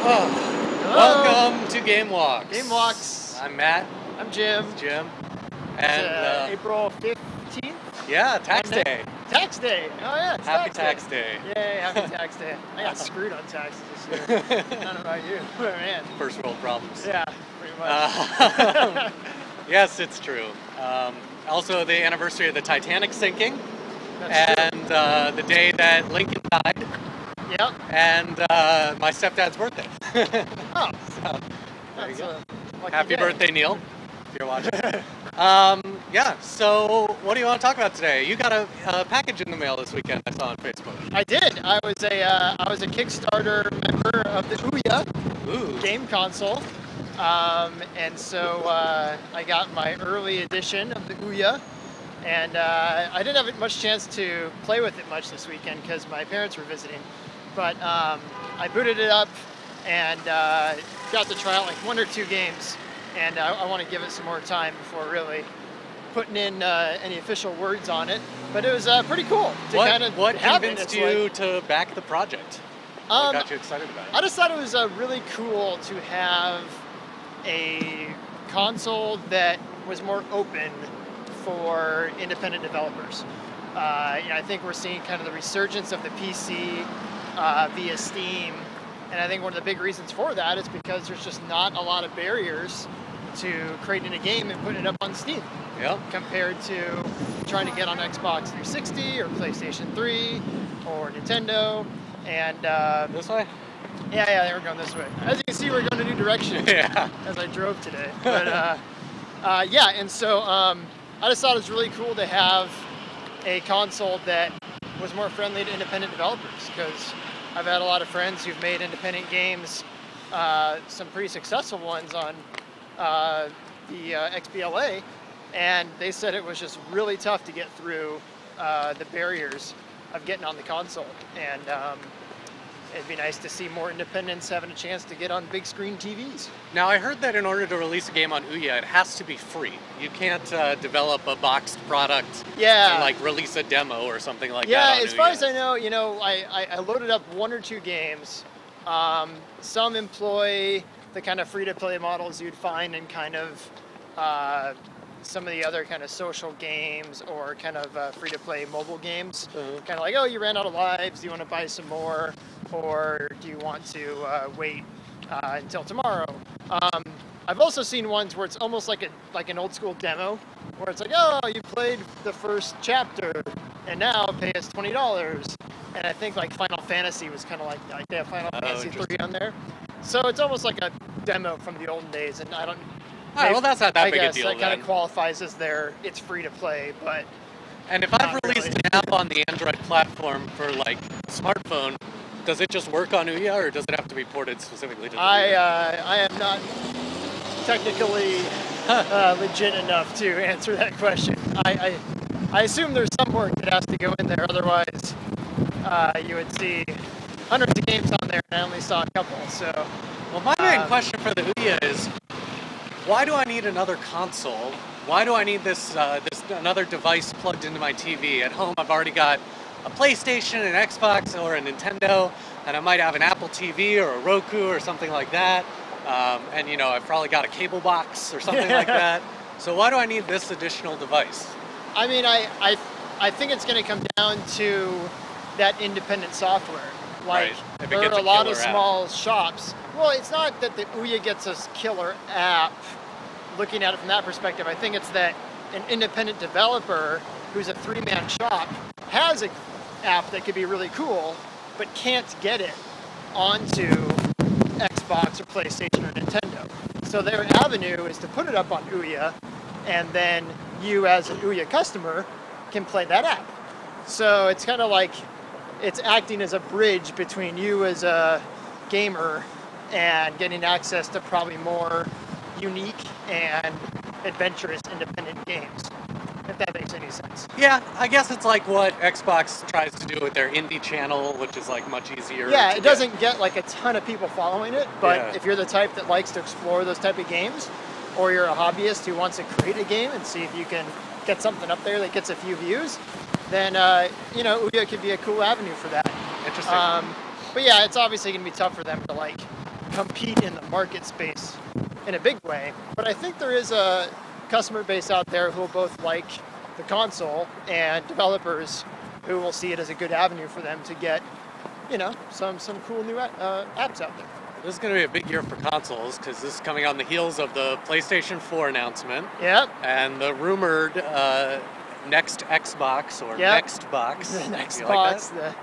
Welcome to GameWalks. GameWalks. I'm Matt. I'm Jim. It's Jim. And April 15th? yeah, tax day. Tax day. Oh yeah, it's Happy tax tax day. Yay, happy tax day. I got screwed on taxes this year. I don't know about you. Oh, man. First world problems. Yeah, pretty much. Yes, it's true. Also, the anniversary of the Titanic sinking. That's and the day that Lincoln died. Yep. And my stepdad's birthday. Oh. So, there you That's go. a lucky Happy day. birthday, Neil, if you're watching. Yeah, so what do you want to talk about today? You got a package in the mail this weekend, I saw on Facebook. I did. I was a Kickstarter member of the Ouya game console. And so I got my early edition of the Ouya. And I didn't have much chance to play with it much this weekend because my parents were visiting. But I booted it up and got to try out like 1 or 2 games. And I want to give it some more time before really putting in any official words on it. But it was pretty cool to kind of What have it. convinced you to back the project? What got you excited about it? I just thought it was really cool to have a console that was more open for independent developers. I think we're seeing kind of the resurgence of the PC via Steam, and I think one of the big reasons for that is because there's just not a lot of barriers to creating a game and putting it up on Steam. Yep. Compared to trying to get on Xbox 360 or PlayStation 3 or Nintendo. And this way? Yeah, they were going this way. As you can see, we're going a new direction. Yeah. As I drove today. But yeah, and so I just thought it was really cool to have a console that was more friendly to independent developers, because I've had a lot of friends who've made independent games, some pretty successful ones on the XBLA, and they said it was just really tough to get through the barriers of getting on the console. And it'd be nice to see more independents having a chance to get on big screen TVs. Now, I heard that in order to release a game on Ouya, it has to be free. You can't develop a boxed product and like release a demo or something like that. Yeah, on as far Ouya. as I know, I loaded up 1 or 2 games. Some employ the kind of free-to-play models you'd find in kind of some of the other kind of social games or kind of free-to-play mobile games. Kind of like, oh, you ran out of lives, do you want to buy some more? Or do you want to wait until tomorrow? I've also seen ones where it's almost like an old school demo, where it's like, oh, you played the first chapter, and now pay us $20. And I think like Final Fantasy was kind of like that. They have Final Fantasy 3 on there, so it's almost like a demo from the olden days. And I don't. All right, well, that's not that big a deal. That kind of qualifies as it's free to play, but. And if I've released an app on the Android platform for like smartphone, does it just work on Ouya, or does it have to be ported specifically to the Ouya? I am not technically legit enough to answer that question. I assume there's some work that has to go in there, otherwise you would see hundreds of games on there, and I only saw a couple. So, well, my main question for the Ouya is, why do I need another console? Why do I need this another device plugged into my TV? At home, I've already got a PlayStation, an Xbox, or a Nintendo, and I might have an Apple TV or a Roku or something like that. And I've probably got a cable box or something like that. So why do I need this additional device? I mean, I think it's going to come down to that independent software. Like, right. there are a lot of small shops. Well, it's not that the Ouya gets a killer app. Looking at it from that perspective, I think it's that an independent developer who's a 3-man shop has an app that could be really cool, but can't get it onto Xbox or PlayStation or Nintendo. So their avenue is to put it up on Ouya, and then you as an Ouya customer can play that app. So it's kind of like it's acting as a bridge between you as a gamer and getting access to probably more unique and adventurous independent games, if that makes any sense. Yeah, I guess it's like what Xbox tries to do with their indie channel, which is like much easier. Yeah, it doesn't get like a ton of people following it, but if you're the type that likes to explore those type of games, or you're a hobbyist who wants to create a game and see if you can get something up there that gets a few views, then Ouya could be a cool avenue for that. Interesting. But yeah, it's obviously going to be tough for them to like compete in the market space in a big way. But I think there is a customer base out there who will both like the console and developers who will see it as a good avenue for them to get, you know, some cool new apps out there. This is going to be a big year for consoles because this is coming on the heels of the PlayStation 4 announcement. Yep. And the rumored next Xbox or next box. The next box. Like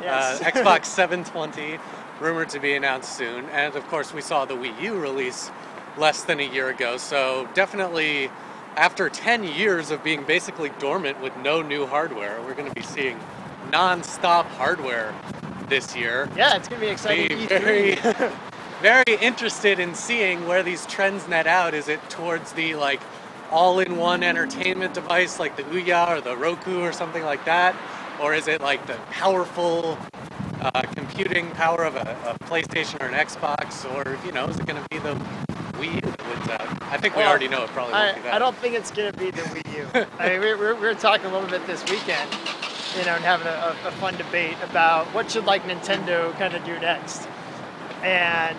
yes. Xbox 720 rumored to be announced soon. And of course, we saw the Wii U release less than a year ago. So definitely, after 10 years of being basically dormant with no new hardware, we're going to be seeing non-stop hardware this year. Yeah, it's going to be exciting. Very, very interested in seeing where these trends net out. Is it towards the like all-in-one entertainment device like the Ouya or the Roku or something like that? Or is it like the powerful computing power of a PlayStation or an Xbox? Or, you know, is it going to be the Wii U that wins out? I think we already know it probably won't be that. I don't think it's going to be the Wii U. I mean, we were talking a little bit this weekend, you know, and having a fun debate about what should like Nintendo kind of do next. And,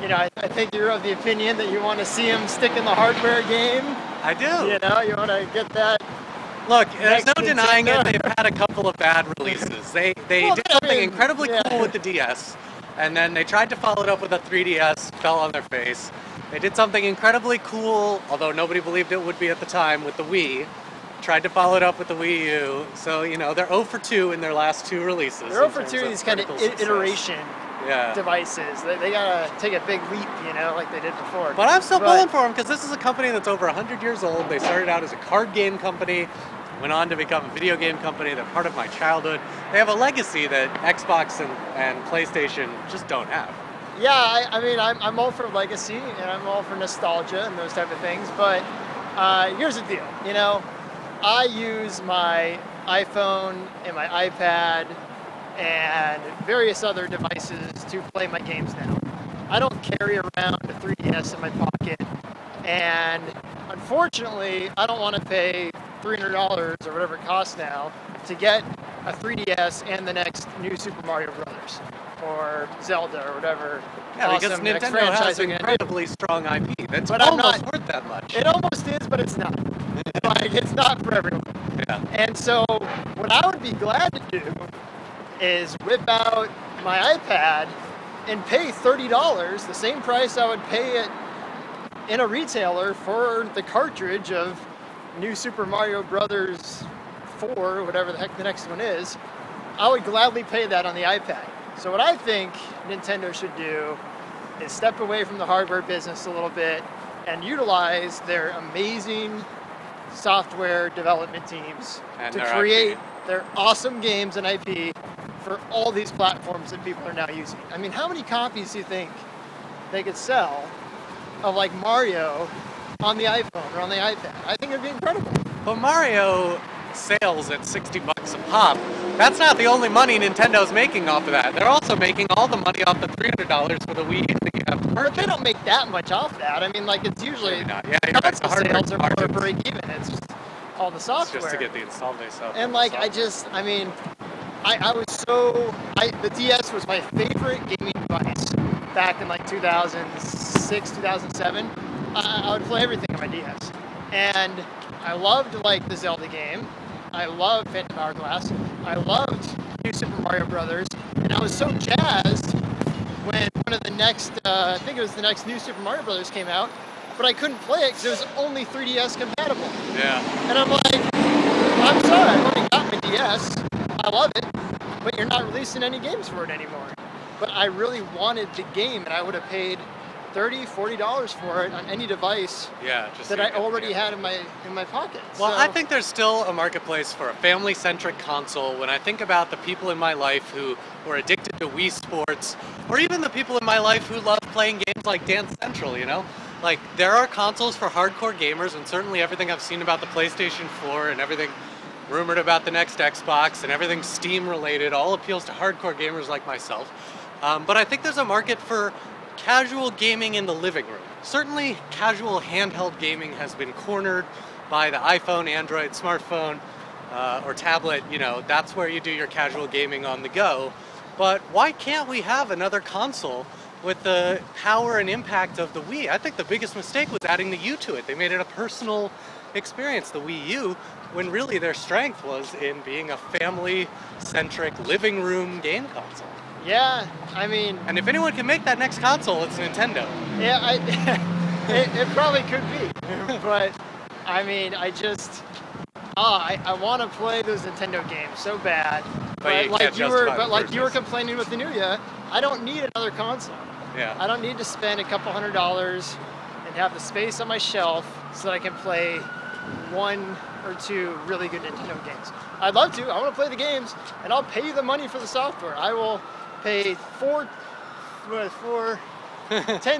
you know, I think you're of the opinion that you want to see them stick in the hardware game. I do. You know, you want to get that. Look, there's no Nintendo. denying it. They've had a couple of bad releases. They did something incredibly cool with the DS, and then they tried to follow it up with a 3DS, fell on their face. They did something incredibly cool, although nobody believed it would be at the time, with the Wii. Tried to follow it up with the Wii U. So, you know, they're 0 for 2 in their last 2 releases. They're 0 for 2 these kind of iteration yeah. devices. They gotta take a big leap, you know, like they did before. But I'm still pulling for them because this is a company that's over 100 years old. They started out as a card game company, went on to become a video game company. They're part of my childhood. They have a legacy that Xbox and PlayStation just don't have. Yeah, I mean, I'm all for legacy and I'm all for nostalgia and those type of things. But here's the deal, you know, I use my iPhone and my iPad and various other devices to play my games now. I don't carry around a 3DS in my pocket, and unfortunately, I don't want to pay $300 or whatever it costs now to get a 3DS and the next new Super Mario Brothers or Zelda or whatever. Yeah, because Nintendo has incredibly strong IP. That's almost worth that much. It almost is, but it's not. Like, it's not for everyone. Yeah. And so, what I would be glad to do is whip out my iPad and pay $30, the same price I would pay it in a retailer for the cartridge of new Super Mario Brothers 4, whatever the heck the next one is. I would gladly pay that on the iPad. So what I think Nintendo should do is step away from the hardware business a little bit and utilize their amazing software development teams to create their awesome games and IP for all these platforms that people are now using. I mean, how many copies do you think they could sell of like Mario on the iPhone or on the iPad? I think it'd be incredible. But Mario sales at $60 a pop, that's not the only money Nintendo's making off of that. They're also making all the money off the $300 for the Wii U that you have to purchase. But they don't make that much off that. I mean, like, it's usually console sales are more break even. It's just all the software. It's just to get the install base up. And like, the DS was my favorite gaming device back in like 2006, 2007. I would play everything on my DS. And I loved like the Zelda game. I loved Phantom Hourglass. I loved New Super Mario Brothers. And I was so jazzed when one of the next, I think it was the next New Super Mario Brothers came out, but I couldn't play it because it was only 3DS compatible. Yeah. And I'm like, I'm sorry, I've already got my DS. I love it, but you're not releasing any games for it anymore. But I really wanted the game, and I would have paid $30, $40 for it on any device that I already had in my pocket. Well, so I think there's still a marketplace for a family-centric console. When I think about the people in my life who were addicted to Wii Sports, or even the people in my life who love playing games like Dance Central, you know? Like, there are consoles for hardcore gamers, and certainly everything I've seen about the PlayStation 4 and everything rumored about the next Xbox and everything Steam-related all appeals to hardcore gamers like myself. But I think there's a market for casual gaming in the living room. Certainly, casual handheld gaming has been cornered by the iPhone, Android, smartphone, or tablet. You know, that's where you do your casual gaming on the go. But why can't we have another console with the power and impact of the Wii. I think the biggest mistake was adding the U to it. They made it a personal experience, the Wii U, when really their strength was in being a family-centric living room game console. Yeah, I mean... And if anyone can make that next console, it's Nintendo. Yeah, it probably could be. But, I mean, I just... I want to play those Nintendo games so bad. But like you were complaining with the Nuya, I don't need another console. Yeah. I don't need to spend a couple $100s and have the space on my shelf so that I can play 1 or 2 really good Nintendo games. I'd love to. I want to play the games, and I'll pay you the money for the software. I will pay 10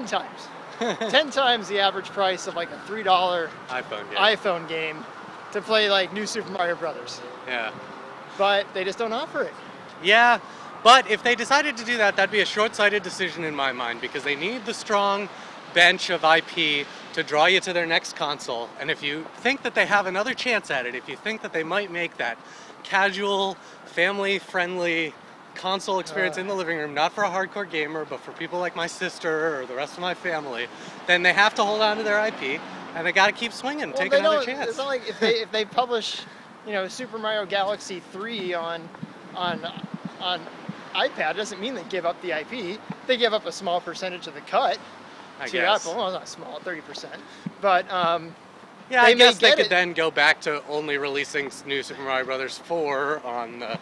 times. 10 times the average price of like a $3 iPhone game to play like New Super Mario Brothers. Yeah. But they just don't offer it. Yeah, but if they decided to do that, that'd be a short-sighted decision in my mind, because they need the strong bench of IP to draw you to their next console. And if you think that they have another chance at it, if you think that they might make that casual, family-friendly console experience in the living room, not for a hardcore gamer, but for people like my sister or the rest of my family, then they have to hold on to their IP, and they got to keep swinging, take another chance. It's not like if they publish, you know, Super Mario Galaxy 3 on iPad, it doesn't mean they give up the IP. They give up a small percentage of the cut to Apple. Well, not small, 30%. But yeah, I guess they could then go back to only releasing New Super Mario Brothers 4 on the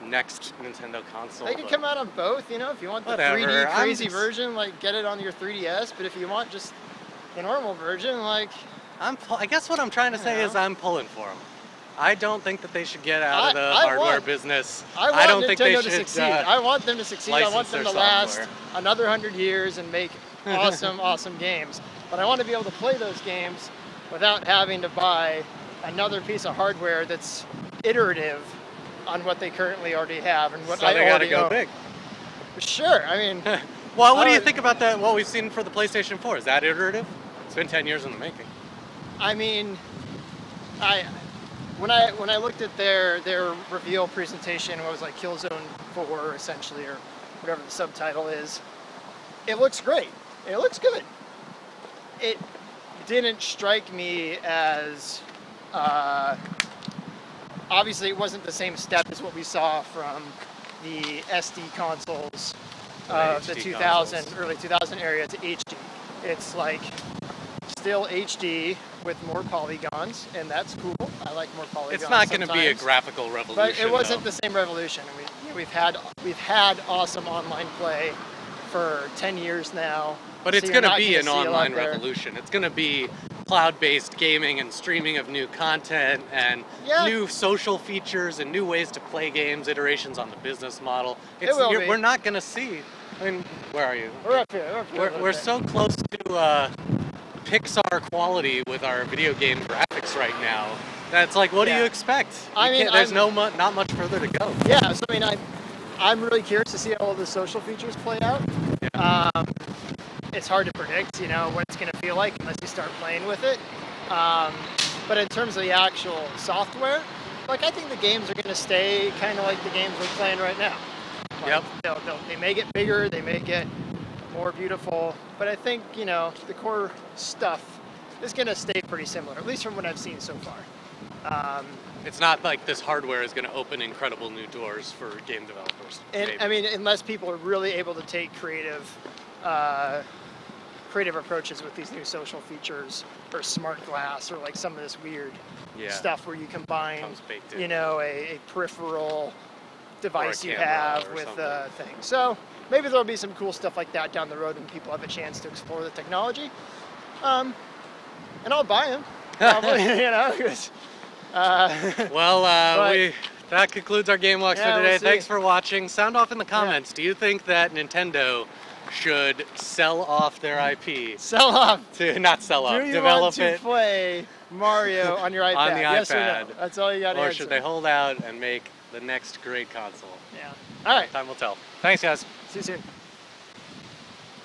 next Nintendo console. They could come out on both, you know, if you want the 3D crazy version, like get it on your 3DS, but if you want just the normal version, like... I guess what I'm trying to say is I'm pulling for them. I don't think that they should get out of the hardware business. I don't want think Nintendo they should to succeed. I want them to succeed. I want them to last another 100 years and make awesome games. But I want to be able to play those games without having to buy another piece of hardware that's iterative on what they currently already have and what I already go big. Sure, I mean... Well, what do you think about what we've seen for the PlayStation 4? Is that iterative? It's been 10 years in the making. I mean, when I looked at their reveal presentation, what was like Killzone 4 essentially, or whatever the subtitle is, it looks great. It looks good. It didn't strike me as obviously it wasn't the same step as what we saw from the SD consoles of the early 2000 area to HD. It's like still HD with more polygons, and that's cool. I like more polygons. It's not going to be a graphical revolution, but it wasn't the same revolution. We've had awesome online play for 10 years now. But it's going to be an online revolution. It's going to be cloud-based gaming and streaming of new content and new social features and new ways to play games, iterations on the business model. We're not going to see. I mean, where are you? We're up here. We're so close to Pixar quality with our video game graphics right now. That's like, what do you expect? There's not much further to go. Yeah, so I mean, I'm really curious to see how all the social features play out. Yeah. It's hard to predict, you know, what it's going to feel like unless you start playing with it. But in terms of the actual software, like I think the games are going to stay kind of like the games we're playing right now. Like, they may get bigger, they may get more beautiful, but I think, you know, the core stuff is going to stay pretty similar, at least from what I've seen so far. It's not like this hardware is going to open incredible new doors for game developers. And, I mean, unless people are really able to take creative approaches with these new social features, or smart glass, or like some of this weird stuff where you combine, you know, a peripheral device you have with a thing. So maybe there'll be some cool stuff like that down the road when people have a chance to explore the technology. And I'll buy them, probably, you know. That concludes our Game Walks for today. We'll Thanks for watching. Sound off in the comments. Do you think that Nintendo should sell off their IP? Sell off? Not sell off. Do you develop want to play Mario on your iPad? On the yes iPad. Or no? That's all you got to answer. Or should they hold out and make the next great console? Yeah. All right. Time will tell. Thanks, guys. See you soon.